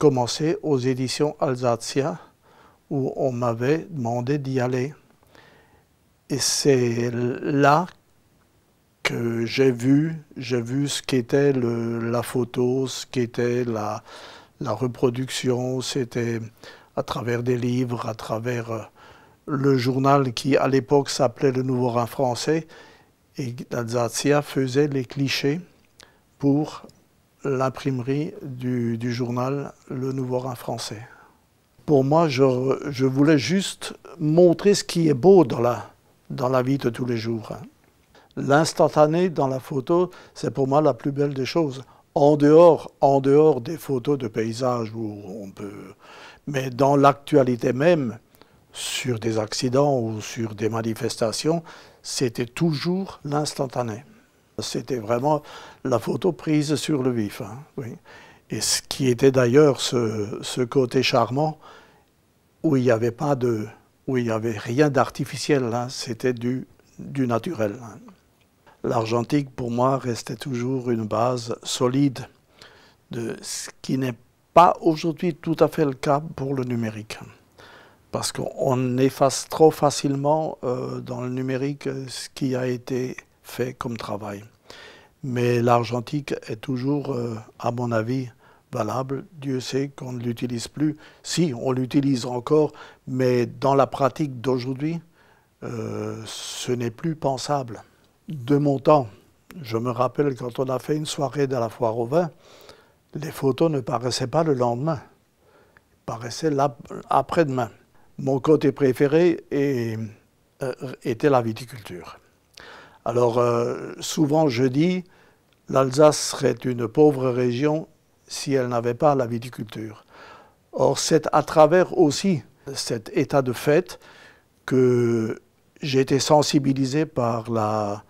commencé aux éditions Alsatia, où on m'avait demandé d'y aller. Et c'est là que j'ai vu ce qu'était la photo, ce qu'était la reproduction. C'était à travers des livres, à travers le journal qui, à l'époque, s'appelait Le Nouveau Rhin français. Et Alsatia faisait les clichés pour l'imprimerie du journal Le Nouveau Rhin français. Pour moi, je voulais juste montrer ce qui est beau dans la vie de tous les jours. L'instantané dans la photo, c'est pour moi la plus belle des choses. En dehors des photos de paysages où on peut... Mais dans l'actualité même, sur des accidents ou sur des manifestations, c'était toujours l'instantané. C'était vraiment la photo prise sur le vif. Oui. Et ce qui était d'ailleurs ce côté charmant, où il n'y avait rien d'artificiel, c'était du naturel. L'argentique, pour moi, restait toujours une base solide, de ce qui n'est pas aujourd'hui tout à fait le cas pour le numérique. Parce qu'on efface trop facilement dans le numérique ce qui a été fait comme travail. Mais l'argentique est toujours, à mon avis, valable. Dieu sait qu'on ne l'utilise plus. Si, on l'utilise encore, mais dans la pratique d'aujourd'hui, ce n'est plus pensable. De mon temps, je me rappelle quand on a fait une soirée de la foire au vin, les photos ne paraissaient pas le lendemain, ils paraissaient après-demain. Mon côté préféré était la viticulture. Alors, souvent je dis, l'Alsace serait une pauvre région si elle n'avait pas la viticulture. Or, c'est à travers aussi cet état de fait que j'ai été sensibilisé par la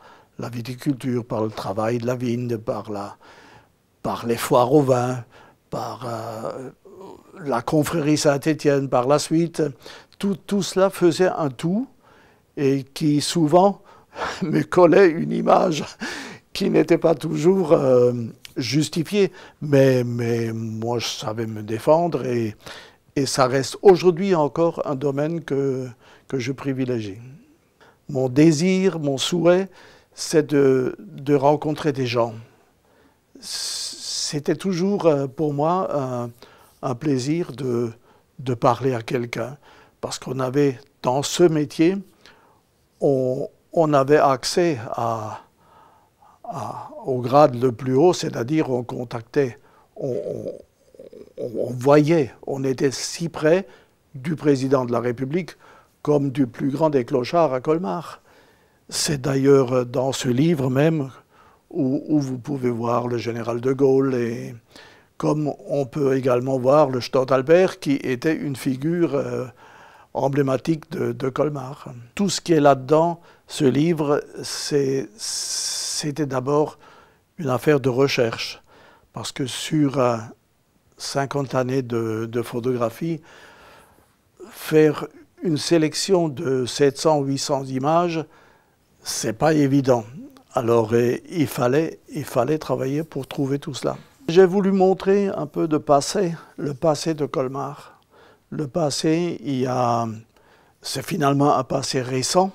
viticulture, par le travail de la vigne, par les foires au vin, par la confrérie Saint-Étienne par la suite. Tout cela faisait un tout et qui souvent me collait une image qui n'était pas toujours justifiée. Mais moi, je savais me défendre et ça reste aujourd'hui encore un domaine que je privilégie. Mon désir, mon souhait, c'est de rencontrer des gens. C'était toujours pour moi un plaisir de parler à quelqu'un. Parce qu'on avait, dans ce métier, on avait accès au grade le plus haut, c'est-à-dire on contactait, on voyait, on était si près du président de la République comme du plus grand des clochards à Colmar. C'est d'ailleurs dans ce livre même où vous pouvez voir le général de Gaulle, et comme on peut également voir le Stadthalter, qui était une figure emblématique de Colmar. Tout ce qui est là-dedans, ce livre, c'était d'abord une affaire de recherche, parce que sur 50 années de photographie, faire une sélection de 700-800 images, c'est pas évident. Alors il fallait travailler pour trouver tout cela. J'ai voulu montrer un peu le passé de Colmar. Le passé, c'est finalement un passé récent,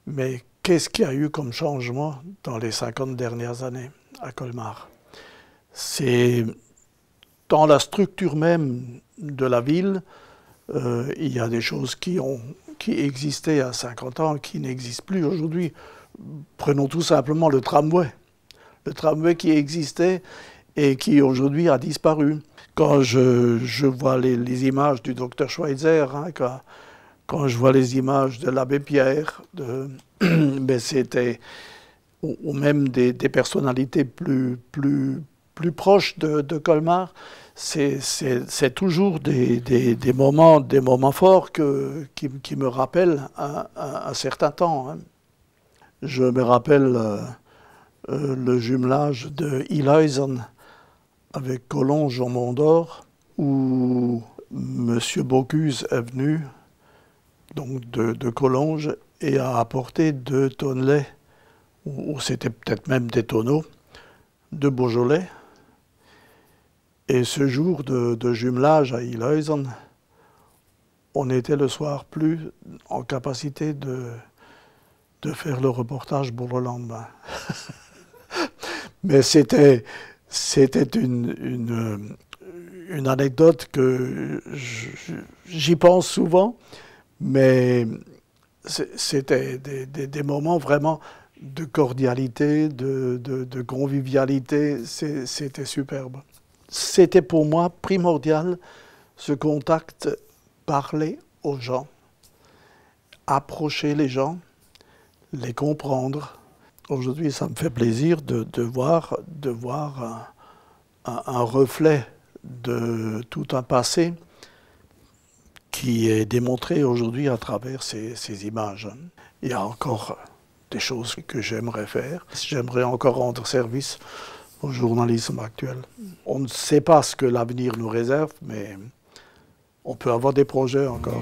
mais qu'est-ce qu'il y a eu comme changement dans les 50 dernières années à Colmar? C'est dans la structure même de la ville, il y a des choses qui existaient à 50 ans, qui n'existent plus aujourd'hui. Prenons tout simplement le tramway. Le tramway qui existait et qui aujourd'hui a disparu. Quand je vois les images du docteur Schweitzer, quand je vois les images de l'abbé Pierre, ben c'était, ou même des personnalités plus proches de Colmar, c'est toujours des moments forts qui me rappellent un certain temps. Je me rappelle le jumelage de Ilhuisen avec Collonges au Mont d'Or, où M. Bocuse est venu donc de Collonges et a apporté 2 tonnelets, ou c'était peut-être même des tonneaux, de Beaujolais. Et ce jour de jumelage à Ilhuizen, on était le soir plus en capacité de faire le reportage pour le lendemain. Mais c'était une anecdote que j'y pense souvent, mais c'était des moments vraiment de cordialité, de convivialité, c'était superbe. C'était pour moi primordial ce contact, parler aux gens, approcher les gens, les comprendre. Aujourd'hui, ça me fait plaisir de voir un reflet de tout un passé qui est démontré aujourd'hui à travers ces images. Il y a encore des choses que j'aimerais faire. J'aimerais encore rendre service au journalisme actuel. On ne sait pas ce que l'avenir nous réserve, mais on peut avoir des projets encore.